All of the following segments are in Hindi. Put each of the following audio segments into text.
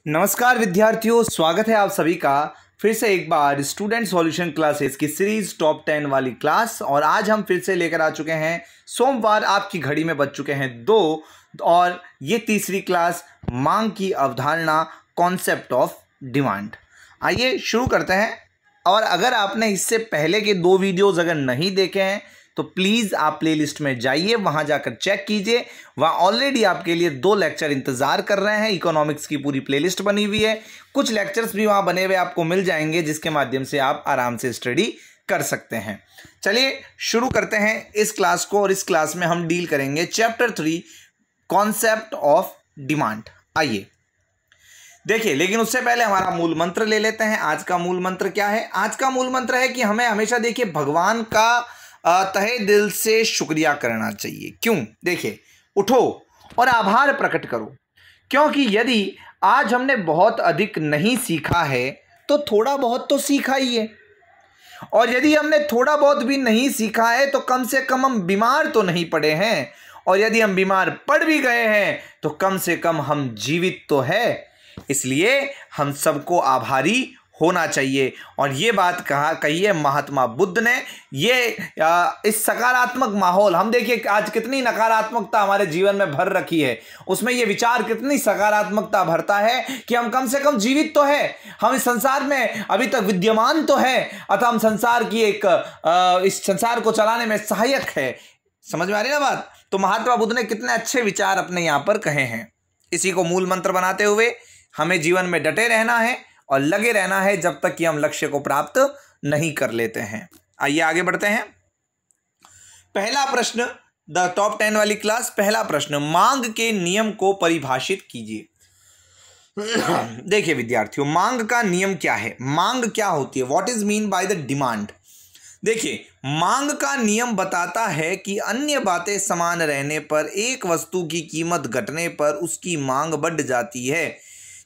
नमस्कार विद्यार्थियों, स्वागत है आप सभी का फिर से एक बार स्टूडेंट सॉल्यूशन क्लासेस की सीरीज टॉप 10 वाली क्लास। और आज हम फिर से लेकर आ चुके हैं सोमवार, आपकी घड़ी में बज चुके हैं 2 और ये तीसरी क्लास मांग की अवधारणा, कॉन्सेप्ट ऑफ डिमांड। आइए शुरू करते हैं। और अगर आपने इससे पहले के 2 वीडियोज़ अगर नहीं देखे हैं तो प्लीज़ आप प्लेलिस्ट में जाइए, वहाँ जाकर चेक कीजिए। वहाँ ऑलरेडी आपके लिए 2 लेक्चर इंतज़ार कर रहे हैं। इकोनॉमिक्स की पूरी प्लेलिस्ट बनी हुई है, कुछ लेक्चर्स भी वहाँ बने हुए आपको मिल जाएंगे, जिसके माध्यम से आप आराम से स्टडी कर सकते हैं। चलिए शुरू करते हैं इस क्लास को। और इस क्लास में हम डील करेंगे चैप्टर 3 कॉन्सेप्ट ऑफ डिमांड। आइए देखिए, लेकिन उससे पहले हमारा मूल मंत्र ले लेते हैं। आज का मूल मंत्र क्या है? आज का मूल मंत्र है कि हमें हमेशा देखिए भगवान का तहे दिल से शुक्रिया करना चाहिए। क्यों? देखिए, उठो और आभार प्रकट करो, क्योंकि यदि आज हमने बहुत अधिक नहीं सीखा है तो थोड़ा बहुत तो सीखा ही है। और यदि हमने थोड़ा बहुत भी नहीं सीखा है तो कम से कम हम बीमार तो नहीं पड़े हैं। और यदि हम बीमार पड़ भी गए हैं तो कम से कम हम जीवित तो है। इसलिए हम सबको आभारी होना चाहिए। और ये बात कही है महात्मा बुद्ध ने। ये इस सकारात्मक माहौल, हम देखिए आज कितनी नकारात्मकता हमारे जीवन में भर रखी है, उसमें ये विचार कितनी सकारात्मकता भरता है कि हम कम से कम जीवित तो है, हम इस संसार में अभी तक विद्यमान तो है, अतः हम संसार की इस संसार को चलाने में सहायक है। समझ में आ रही है ना बात? तो महात्मा बुद्ध ने कितने अच्छे विचार अपने यहाँ पर कहे हैं। इसी को मूल मंत्र बनाते हुए हमें जीवन में डटे रहना है और लगे रहना है जब तक कि हम लक्ष्य को प्राप्त नहीं कर लेते हैं। आइए आगे बढ़ते हैं। पहला प्रश्न, द टॉप 10 वाली क्लास, पहला प्रश्न, मांग के नियम को परिभाषित कीजिए। देखिए विद्यार्थियों, मांग का नियम क्या है? मांग क्या होती है? What is mean by the demand? देखिए, मांग का नियम बताता है कि अन्य बातें समान रहने पर एक वस्तु की कीमत घटने पर उसकी मांग बढ़ जाती है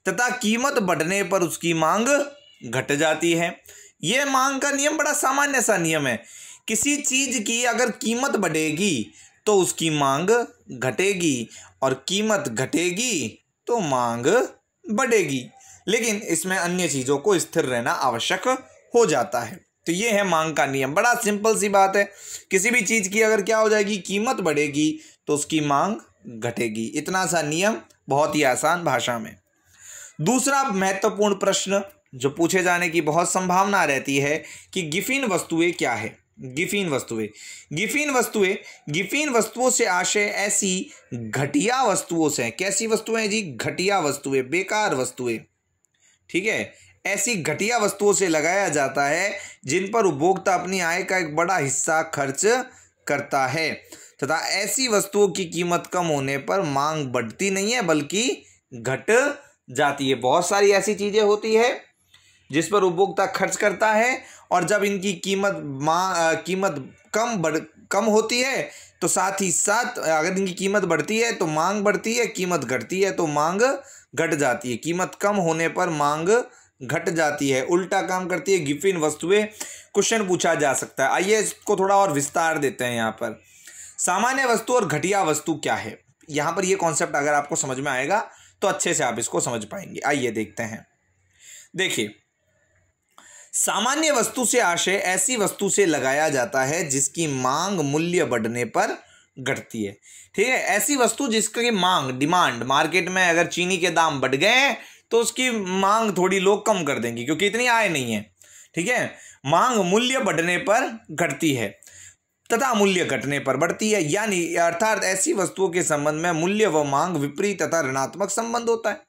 तथा कीमत बढ़ने पर उसकी मांग घट जाती है। यह मांग का नियम बड़ा सामान्य सा नियम है। किसी चीज की अगर कीमत बढ़ेगी तो उसकी मांग घटेगी, और कीमत घटेगी तो मांग बढ़ेगी। लेकिन इसमें अन्य चीजों को स्थिर रहना आवश्यक हो जाता है। तो ये है मांग का नियम। बड़ा सिंपल सी बात है। किसी भी चीज की अगर क्या हो जाएगी, कीमत बढ़ेगी तो उसकी मांग घटेगी। इतना सा नियम, बहुत ही आसान भाषा में। दूसरा महत्वपूर्ण प्रश्न जो पूछे जाने की बहुत संभावना रहती है कि गिफिन वस्तुएं क्या है? गिफिन वस्तुओं से आशय ऐसी घटिया वस्तुओं से। कैसी वस्तुएं जी? घटिया वस्तुएं, बेकार वस्तुएं। ठीक है, ऐसी घटिया वस्तुओं से लगाया जाता है जिन पर उपभोक्ता अपनी आय का एक बड़ा हिस्सा खर्च करता है तथा ऐसी वस्तुओं की कीमत कम होने पर मांग बढ़ती नहीं है बल्कि घट जाती है। बहुत सारी ऐसी चीजें होती है जिस पर उपभोक्ता खर्च करता है, और जब इनकी कीमत कम होती है तो साथ ही साथ अगर इनकी कीमत बढ़ती है तो मांग बढ़ती है, कीमत घटती है तो मांग घट जाती है। कीमत कम होने पर मांग घट जाती है, उल्टा काम करती है गिफिन वस्तुएं। क्वेश्चन पूछा जा सकता है। आइए इसको थोड़ा और विस्तार देते हैं। यहाँ पर सामान्य वस्तु और घटिया वस्तु क्या है, यहाँ पर ये कॉन्सेप्ट अगर आपको समझ में आएगा तो अच्छे से आप इसको समझ पाएंगे। आइए देखते हैं। देखिए, सामान्य वस्तु से आशय ऐसी वस्तु से लगाया जाता है जिसकी मांग मूल्य बढ़ने पर घटती है। ठीक है, ऐसी वस्तु जिसकी मांग, डिमांड, मार्केट में अगर चीनी के दाम बढ़ गए तो उसकी मांग थोड़ी लोग कम कर देंगे क्योंकि इतनी आय नहीं है। ठीक है, मांग मूल्य बढ़ने पर घटती है तथा मूल्य घटने पर बढ़ती है। यानी अर्थात ऐसी वस्तुओं के संबंध में मूल्य व मांग विपरीत तथा ऋणात्मक संबंध होता है।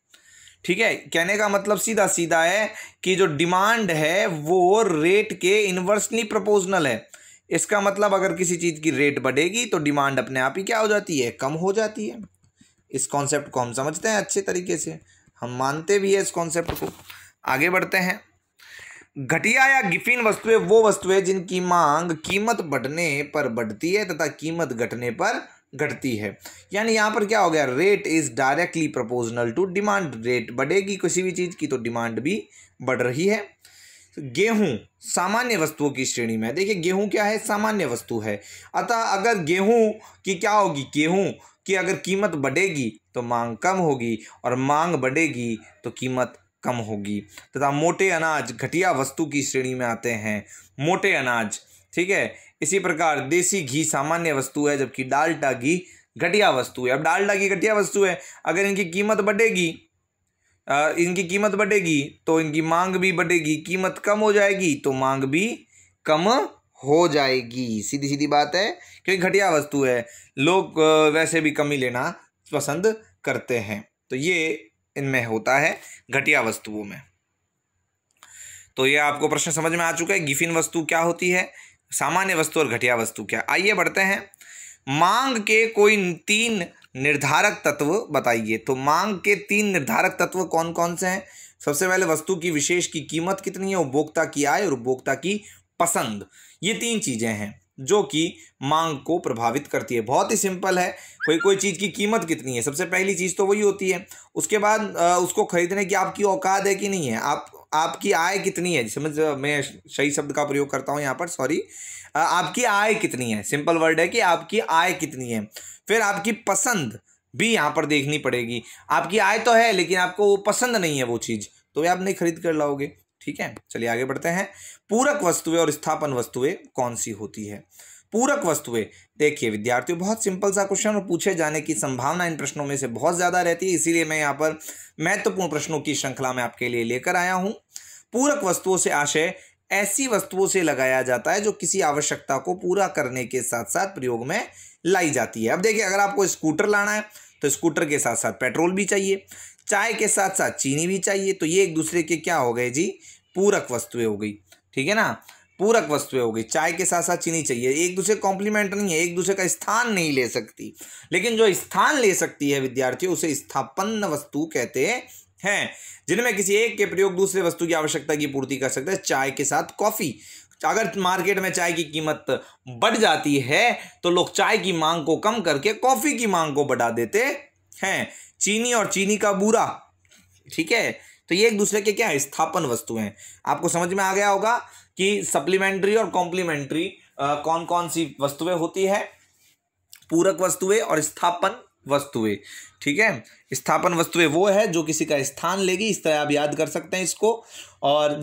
ठीक है, कहने का मतलब सीधा सीधा है कि जो डिमांड है वो रेट के इन्वर्सली प्रोपोर्शनल है। इसका मतलब अगर किसी चीज की रेट बढ़ेगी तो डिमांड अपने आप ही क्या हो जाती है? कम हो जाती है। इस कॉन्सेप्ट को हम समझते हैं अच्छे तरीके से, हम मानते भी है इस कॉन्सेप्ट को। आगे बढ़ते हैं। घटिया या गिफिन वस्तुएं वो वस्तुएं जिनकी मांग कीमत बढ़ने पर बढ़ती है तथा कीमत घटने पर घटती है। यानी यहाँ पर क्या हो गया? Rate is directly proportional to demand. Rate बढ़ेगी किसी भी चीज की तो डिमांड भी बढ़ रही है। गेहूं सामान्य वस्तुओं की श्रेणी में। देखिए, गेहूं क्या है? सामान्य वस्तु है। अतः अगर गेहूं की क्या होगी? गेहूं कि अगर कीमत बढ़ेगी तो मांग कम होगी और मांग बढ़ेगी तो कीमत कम होगी। तथा मोटे अनाज घटिया वस्तु की श्रेणी में आते हैं, मोटे अनाज, ठीक है। इसी प्रकार देसी घी सामान्य वस्तु है, जबकि डालडा घी घटिया वस्तु है। अब डालडा घी घटिया वस्तु है, अगर इनकी कीमत बढ़ेगी तो इनकी मांग भी बढ़ेगी, कीमत कम हो जाएगी तो मांग भी कम हो जाएगी। सीधी सीधी बात है, क्योंकि घटिया वस्तु है, लोग वैसे भी कम ही लेना पसंद करते हैं। तो ये इनमें होता है घटिया वस्तुओं में। तो ये आपको प्रश्न समझ में आ चुका है। गिफिन वस्तु क्या होती है, सामान्य वस्तु और घटिया वस्तु क्या। आइए बढ़ते हैं। मांग के कोई 3 निर्धारक तत्व बताइए। तो मांग के 3 निर्धारक तत्व कौन कौन से हैं? सबसे पहले वस्तु की विशेष की कीमत कितनी है, उपभोक्ता की आय और उपभोक्ता की पसंद। ये 3 चीजें हैं जो कि मांग को प्रभावित करती है। बहुत ही सिंपल है, कोई चीज की कीमत कितनी है, सबसे पहली चीज तो वही होती है। उसके बाद उसको खरीदने की आपकी औकात है कि नहीं है, आपकी आय कितनी है, समझ, मैं सही शब्द का प्रयोग करता हूं यहाँ पर, सॉरी, आपकी आय कितनी है, सिंपल वर्ड है कि आपकी आय कितनी है। फिर आपकी पसंद भी यहाँ पर देखनी पड़ेगी। आपकी आय तो है लेकिन आपको वो पसंद नहीं है वो चीज, तो आप नहीं खरीद कर लाओगे, ठीक है। चलिए आगे बढ़ते हैं। पूरक वस्तुएं और स्थापन वस्तुएं कौन सी होती है? पूरक वस्तुएं, देखिए विद्यार्थियों, बहुत सिंपल सा क्वेश्चन और पूछे जाने की संभावना इन प्रश्नों में से बहुत ज्यादा रहती है, इसीलिए मैं यहाँ पर महत्वपूर्ण प्रश्नों की श्रृंखला में आपके लिए लेकर आया हूं। पूरक वस्तुओं से आशय ऐसी वस्तुओं से लगाया जाता है जो किसी आवश्यकता को पूरा करने के साथ साथ प्रयोग में लाई जाती है। अब देखिए, अगर आपको स्कूटर लाना है तो स्कूटर के साथ साथ पेट्रोल भी चाहिए, चाय के साथ साथ चीनी भी चाहिए, तो ये एक दूसरे के क्या हो गए जी, पूरक वस्तुएं हो गई, ठीक है ना। पूरक वस्तुएं हो गई, चाय के साथ साथ चीनी चाहिए, एक दूसरे कॉम्प्लीमेंट नहीं है, एक दूसरे का स्थान नहीं ले सकती, लेकिन जो स्थान ले सकती है विद्यार्थियों उसे स्थापन्न वस्तु कहते हैं, जिनमें किसी एक के प्रयोग दूसरे वस्तु की आवश्यकता की पूर्ति कर सकते हैं। चाय के साथ कॉफी, अगर मार्केट में चाय की कीमत बढ़ जाती है तो लोग चाय की मांग को कम करके कॉफी की मांग को बढ़ा देते हैं। चीनी और चीनी का बूरा, ठीक है, तो ये एक दूसरे के क्या है, स्थापन वस्तुएं हैं। आपको समझ में आ गया होगा कि सप्लीमेंट्री और कॉम्प्लीमेंट्री कौन कौन सी वस्तुएं होती है, पूरक वस्तुएं और स्थापन वस्तुएं, ठीक है। स्थापन वस्तुएं वो है जो किसी का स्थान लेगी, इस तरह आप याद कर सकते हैं इसको। और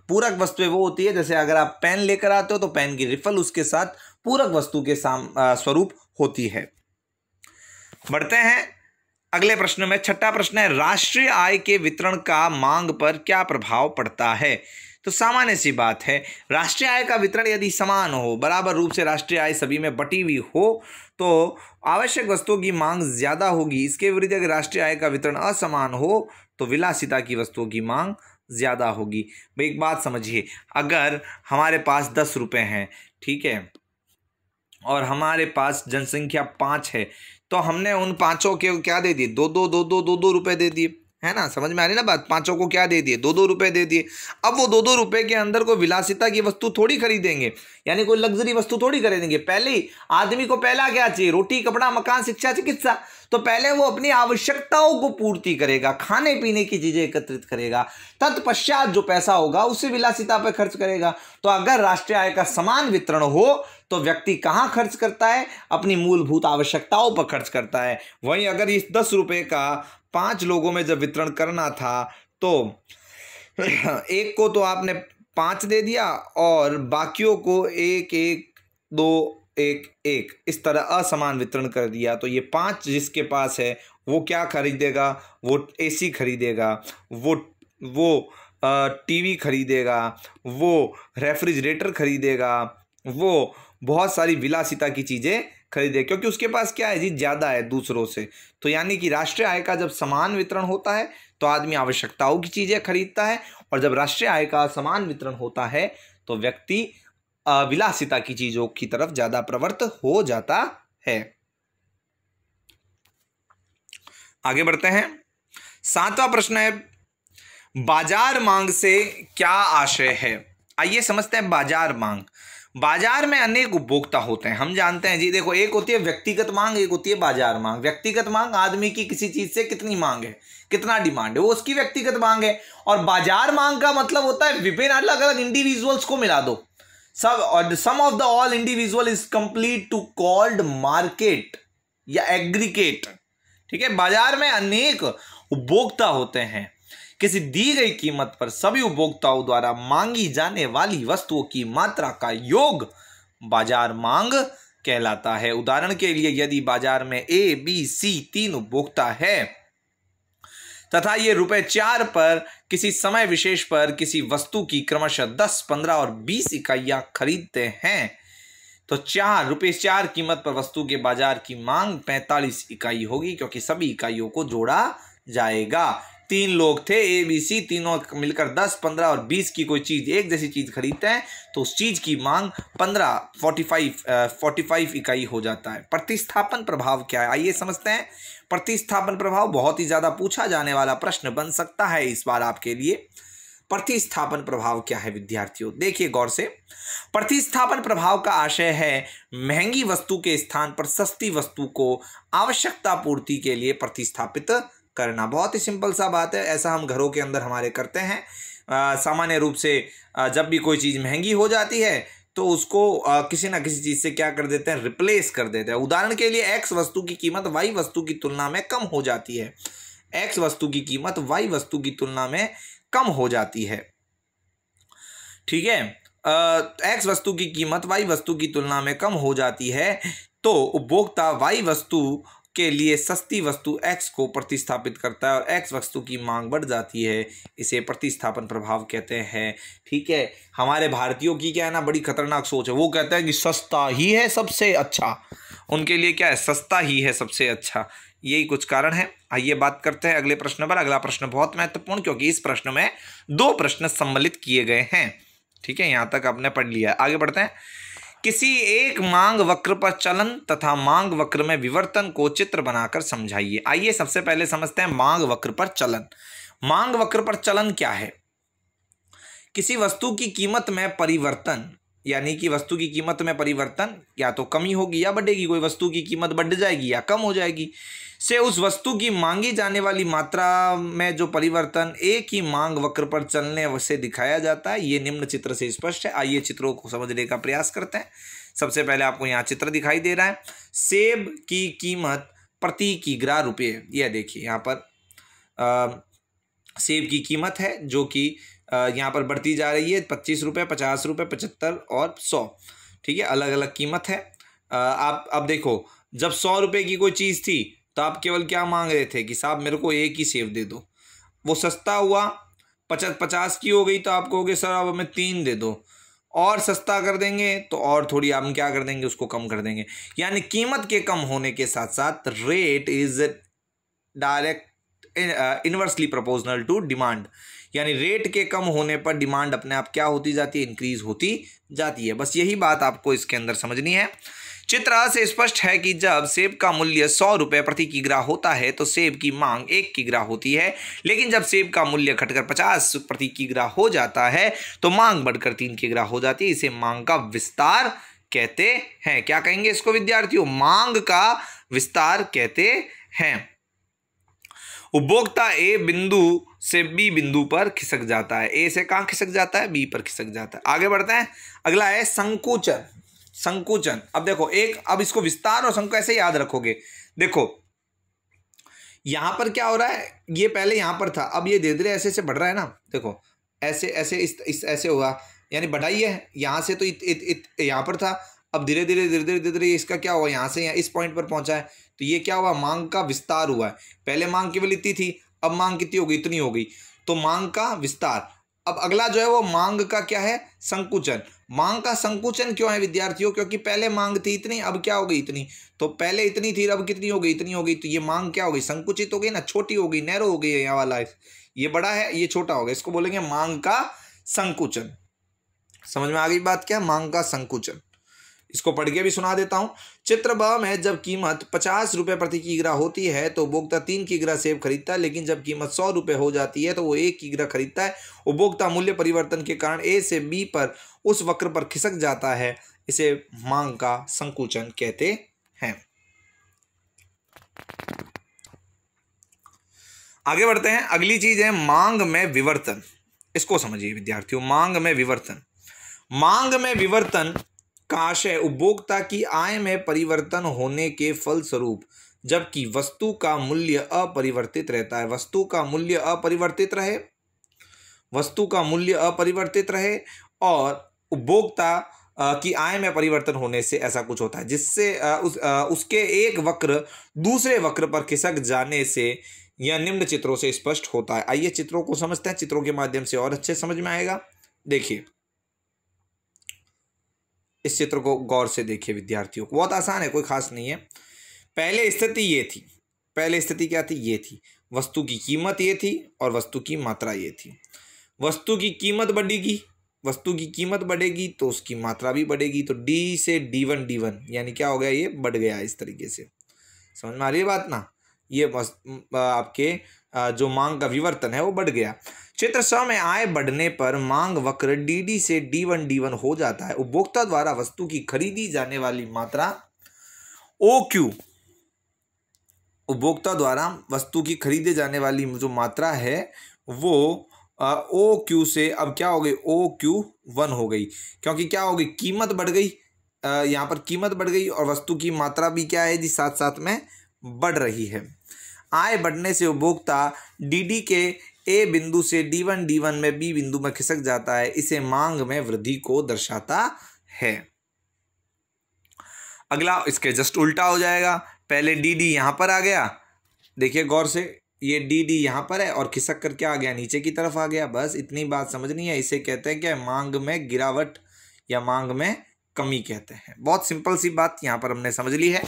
पूरक वस्तुएं वो होती है, जैसे अगर आप पेन लेकर आते हो तो पेन की रिफल उसके साथ पूरक वस्तु के स्वरूप होती है। बढ़ते हैं अगले प्रश्न में। छठा प्रश्न है, राष्ट्रीय आय के वितरण का मांग पर क्या प्रभाव पड़ता है? तो सामान्य सी बात है, राष्ट्रीय आय का वितरण यदि समान हो, बराबर रूप से राष्ट्रीय आय सभी में बटी हुई हो, तो आवश्यक वस्तुओं की मांग ज्यादा होगी। इसके विरुद्ध अगर राष्ट्रीय आय का वितरण असमान हो तो विलासिता की वस्तुओं की मांग ज्यादा होगी। भाई एक बात समझिए, अगर हमारे पास 10 रुपए हैं, ठीक है, और हमारे पास जनसंख्या 5 है, तो हमने उन 5 के क्या दे दिए, दो रुपए दे दिए, है ना। समझ में आ रही ना बात, 5 को क्या दे दिए, 2 रुपए दे दिए। अब वो 2 रुपए के अंदर कोई विलासिता की वस्तु थोड़ी खरीदेंगे, यानी कोई लग्जरी वस्तु थोड़ी खरीदेंगे। पहले आदमी को पहला क्या चाहिए, रोटी, कपड़ा, मकान, शिक्षा, चिकित्सा। तो पहले वो अपनी आवश्यकताओं को पूर्ति करेगा, खाने पीने की चीजें एकत्रित करेगा, तत्पश्चात जो पैसा होगा उसे विलासिता पर खर्च करेगा। तो अगर राष्ट्रीय आय का समान वितरण हो तो व्यक्ति कहां खर्च करता है, अपनी मूलभूत आवश्यकताओं पर खर्च करता है। वहीं अगर इस 10 रुपए का 5 लोगों में जब वितरण करना था तो एक को तो आपने 5 दे दिया और बाकियों को 1 1 2 1 1 इस तरह असमान वितरण कर दिया। तो ये 5 जिसके पास है वो क्या खरीदेगा, वो एसी खरीदेगा, वो टीवी खरीदेगा, वो रेफ्रिजरेटर खरीदेगा, वो बहुत सारी विलासिता की चीजें खरीदे, क्योंकि उसके पास क्या है जी, ज्यादा है दूसरों से। तो यानी कि राष्ट्रीय आय का जब समान वितरण होता है तो आदमी आवश्यकताओं की चीजें खरीदता है, और जब राष्ट्रीय आय का समान वितरण होता है तो व्यक्ति विलासिता की चीजों की तरफ ज्यादा प्रवृत्त हो जाता है। आगे बढ़ते हैं। 7वां प्रश्न है, बाजार मांग से क्या आशय है? आइए समझते हैं बाजार मांग। बाजार में अनेक उपभोक्ता होते हैं, हम जानते हैं जी। देखो, एक होती है व्यक्तिगत मांग, एक होती है बाजार मांग। व्यक्तिगत मांग आदमी की किसी चीज से कितनी मांग है, कितना डिमांड है, वो उसकी व्यक्तिगत मांग है। और बाजार मांग का मतलब होता है विभिन्न अलग अलग इंडिविजुअल्स को मिला दो, सब, और sum of the all individual is complete to called market. या एग्रीगेट। ठीक है, बाजार में अनेक उपभोक्ता होते हैं। किसी दी गई कीमत पर सभी उपभोक्ताओं द्वारा मांगी जाने वाली वस्तुओं की मात्रा का योग बाजार मांग कहलाता है। उदाहरण के लिए यदि बाजार में ए, बी, सी 3 उपभोक्ता है तथा ये ₹4 पर किसी समय विशेष पर किसी वस्तु की क्रमशः 10, 15 और 20 इकाइयां खरीदते हैं तो ₹4 कीमत पर वस्तु के बाजार की मांग 45 इकाई होगी, क्योंकि सभी इकाइयों को जोड़ा जाएगा। 3 लोग थे, ए, बी, सी, तीनों मिलकर 10, 15 और 20 की कोई चीज, एक जैसी चीज खरीदते हैं तो उस चीज की मांग 45 इकाई हो जाता है। प्रतिस्थापन प्रभाव क्या है, आइए समझते हैं। प्रतिस्थापन प्रभाव बहुत ही ज्यादा पूछा जाने वाला प्रश्न बन सकता है इस बार आपके लिए। प्रतिस्थापन प्रभाव क्या है विद्यार्थियों, देखिए गौर से। प्रतिस्थापन प्रभाव का आशय है महंगी वस्तु के स्थान पर सस्ती वस्तु को आवश्यकता पूर्ति के लिए प्रतिस्थापित करना। बहुत ही सिंपल सा बात है, ऐसा हम घरों के अंदर हमारे करते हैं। सामान्य रूप से जब भी कोई चीज़ महंगी हो जाती है तो उसको किसी ना किसी चीज़ से क्या कर देते हैं, रिप्लेस कर देते हैं। उदाहरण के लिए एक्स वस्तु की कीमत वाई वस्तु की तुलना में कम हो जाती है। एक्स वस्तु की कीमत वाई वस्तु की तुलना में कम हो जाती है। ठीक है, एक्स वस्तु की कीमत वाई वस्तु की तुलना में कम हो जाती है तो उपभोक्ता वाई वस्तु के लिए सस्ती वस्तु एक्स को प्रतिस्थापित करता है और एक्स वस्तु की मांग बढ़ जाती है। इसे प्रतिस्थापन प्रभाव कहते हैं। ठीक है, हमारे भारतीयों की क्या है ना, बड़ी खतरनाक सोच है। वो कहते हैं कि सस्ता ही है सबसे अच्छा, उनके लिए क्या है, सस्ता ही है सबसे अच्छा। यही कुछ कारण है। आइए बात करते हैं अगले प्रश्न पर। अगला प्रश्न बहुत महत्वपूर्ण, क्योंकि इस प्रश्न में 2 प्रश्न सम्मिलित किए गए हैं। ठीक है, यहां तक आपने पढ़ लिया है। आगे बढ़ते हैं। किसी एक मांग वक्र पर चलन तथा मांग वक्र में विवर्तन को चित्र बनाकर समझाइए। आइए सबसे पहले समझते हैं मांग वक्र पर चलन। मांग वक्र पर चलन क्या है, किसी वस्तु की कीमत में परिवर्तन, यानी कि वस्तु की कीमत में परिवर्तन या तो कमी होगी या बढ़ेगी। कोई वस्तु की कीमत बढ़ जाएगी या कम हो जाएगी, से उस वस्तु की मांगी जाने वाली मात्रा में जो परिवर्तन एक ही मांग वक्र पर चलने से दिखाया जाता है। ये निम्न चित्र से स्पष्ट है। आइए चित्रों को समझने का प्रयास करते हैं। सबसे पहले आपको यहाँ चित्र दिखाई दे रहा है। सेब की कीमत प्रति किग्रा रुपये, यह देखिए यहाँ पर सेब की कीमत है जो कि यहाँ पर बढ़ती जा रही है। 25 रुपये, 50 रुपये, 75 और 100। ठीक है, अलग अलग कीमत है। आप अब देखो, जब 100 रुपये की कोई चीज़ थी तो आप केवल क्या मांग रहे थे कि साहब मेरे को एक ही सेब दे दो। वो सस्ता हुआ, 50 की हो गई तो आप कहोगे सर अब हमें 3 दे दो। और सस्ता कर देंगे तो और थोड़ी हम क्या कर देंगे, उसको कम कर देंगे। यानी कीमत के कम होने के साथ साथ rate is direct inversely proportional to demand, यानी रेट के कम होने पर डिमांड अपने आप क्या होती जाती है, इंक्रीज होती जाती है। बस यही बात आपको इसके अंदर समझनी है। चित्र से स्पष्ट है कि जब सेब का मूल्य 100 रुपये प्रति किग्रा होता है तो सेब की मांग 1 किग्रा होती है, लेकिन जब सेब का मूल्य घटकर 50 प्रति किग्रा हो जाता है तो मांग बढ़कर 3 किग्रा हो जाती है। इसे मांग का विस्तार कहते हैं। क्या कहेंगे इसको विद्यार्थियों, मांग का विस्तार कहते हैं। उपभोक्ता ए बिंदु से बी बिंदु पर खिसक जाता है। ए से कहां खिसक जाता है, बी पर खिसक जाता है। आगे बढ़ते हैं। अगला है संकुचन। संकुचन, अब देखो अब इसको विस्तार और संकुचन कैसे याद रखोगे। देखो यहां पर क्या हो रहा है, ये पहले यहां पर था, अब ये धीरे धीरे ऐसे ऐसे बढ़ रहा है ना। देखो ऐसे ऐसे इस ऐसे हुआ, यानी बढ़ाई है। यहां से तो यहां पर था, अब धीरे धीरे धीरे धीरे धीरे धीरे इसका क्या हुआ, यहां से यहाँ इस पॉइंट पर पहुंचा है। तो ये क्या हुआ, मांग का विस्तार हुआ है। पहले मांग केवल इतनी थी, अब मांग कितनी हो गई, इतनी हो गई, तो मांग का विस्तार। अब अगला जो है वो मांग का क्या है, संकुचन। मांग का संकुचन क्यों है विद्यार्थियों, क्योंकि पहले मांग थी इतनी, अब क्या हो गई, इतनी। तो पहले इतनी थी, अब कितनी हो गई, इतनी हो गई। तो ये मांग क्या हो गई, संकुचित हो गई ना, छोटी हो गई, नैरो हो गई है। यहाँ वाला ये बड़ा है, ये छोटा हो गया, इसको बोलेंगे मांग का संकुचन। समझ में आ गई बात क्या, मांग का संकुचन। इसको पढ़ के भी सुना देता हूं। चित्र ब में जब कीमत 50 रुपये प्रति किग्रा होती है तो उपभोक्ता 3 किग्रा सेब खरीदता है, लेकिन जब कीमत 100 रुपये हो जाती है तो वो 1 किग्रा खरीदता है। उपभोक्ता मूल्य परिवर्तन के कारण ए से बी पर उस वक्र पर खिसक जाता है। इसे मांग का संकुचन कहते हैं। आगे बढ़ते हैं। अगली चीज है मांग में विवर्तन। इसको समझिए विद्यार्थियों, मांग में विवर्तन। मांग में विवर्तन का आशय उपभोक्ता की आय में परिवर्तन होने के फलस्वरूप जबकि वस्तु का मूल्य अपरिवर्तित रहता है। वस्तु का मूल्य अपरिवर्तित रहे, वस्तु का मूल्य अपरिवर्तित रहे और उपभोक्ता की आय में परिवर्तन होने से ऐसा कुछ होता है जिससे उसके एक वक्र दूसरे वक्र पर खिसक जाने से यह निम्न चित्रों से स्पष्ट होता है। आइए चित्रों को समझते हैं, चित्रों के माध्यम से और अच्छे समझ में आएगा। देखिए इस चित्र को गौर से देखिए विद्यार्थियों, बहुत आसान है, कोई खास नहीं है। पहले स्थिति ये थी, पहले स्थिति क्या थी, ये थी, वस्तु की कीमत ये थी और वस्तु की मात्रा ये थी। वस्तु की कीमत बढ़ेगी, वस्तु की कीमत बढ़ेगी तो उसकी मात्रा भी बढ़ेगी, तो डी से D1 यानी क्या हो गया, ये बढ़ गया। इस तरीके से समझ में आ रही है बात ना, ये आपके जो मांग का विवर्तन है वो बढ़ गया। चित्र 6 में आय बढ़ने पर मांग वक्र DD से D1 हो जाता है। उपभोक्ता द्वारा वस्तु की खरीदी जाने वाली मात्रा OQ, उपभोक्ता द्वारा वस्तु की खरीदे जाने वाली जो मात्रा है वो OQ से अब क्या हो गई, OQ1 हो गई, क्योंकि क्या हो गई, कीमत बढ़ गई, यहाँ पर कीमत बढ़ गई और वस्तु की मात्रा भी क्या है जी, साथ साथ में बढ़ रही है। आय बढ़ने से उपभोक्ता DD के A बिंदु से D1 में B बिंदु में खिसक जाता है, इसे मांग में वृद्धि को दर्शाता है। अगला इसके जस्ट उल्टा हो जाएगा, पहले DD यहाँ पर आ गया, देखिए गौर से, ये DD यहाँ पर है और खिसक कर क्या आ गया, नीचे की तरफ आ गया। बस इतनी बात समझनी है, इसे कहते हैं क्या, मांग में गिरावट या मांग में कमी कहते हैं। बहुत सिंपल सी बात यहाँ पर हमने समझ ली है।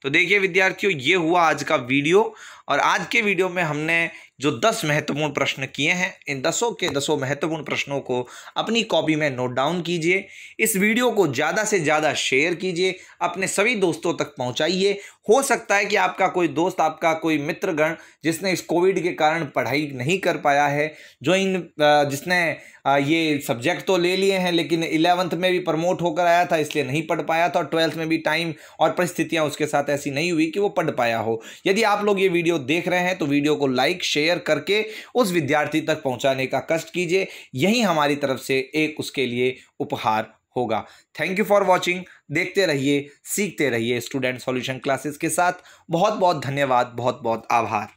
तो देखिए विद्यार्थियों, ये हुआ आज का वीडियो और आज के वीडियो में हमने जो 10 महत्वपूर्ण प्रश्न किए हैं, इन 10 के 10 महत्वपूर्ण प्रश्नों को अपनी कॉपी में नोट डाउन कीजिए। इस वीडियो को ज़्यादा से ज़्यादा शेयर कीजिए, अपने सभी दोस्तों तक पहुंचाइए। हो सकता है कि आपका कोई दोस्त, आपका कोई मित्रगण जिसने इस कोविड के कारण पढ़ाई नहीं कर पाया है, जिसने ये सब्जेक्ट तो ले लिए हैं लेकिन 11th में भी प्रमोट होकर आया था इसलिए नहीं पढ़ पाया था और 12th में भी टाइम और परिस्थितियां उसके साथ ऐसी नहीं हुई कि वो पढ़ पाया हो। यदि आप लोग ये वीडियो देख रहे हैं तो वीडियो को लाइक शेयर करके उस विद्यार्थी तक पहुंचाने का कष्ट कीजिए, यही हमारी तरफ से एक उसके लिए उपहार होगा। Thank you for watching. देखते रहिए, सीखते रहिए स्टूडेंट सॉल्यूशन क्लासेस के साथ। बहुत बहुत धन्यवाद, बहुत बहुत आभार।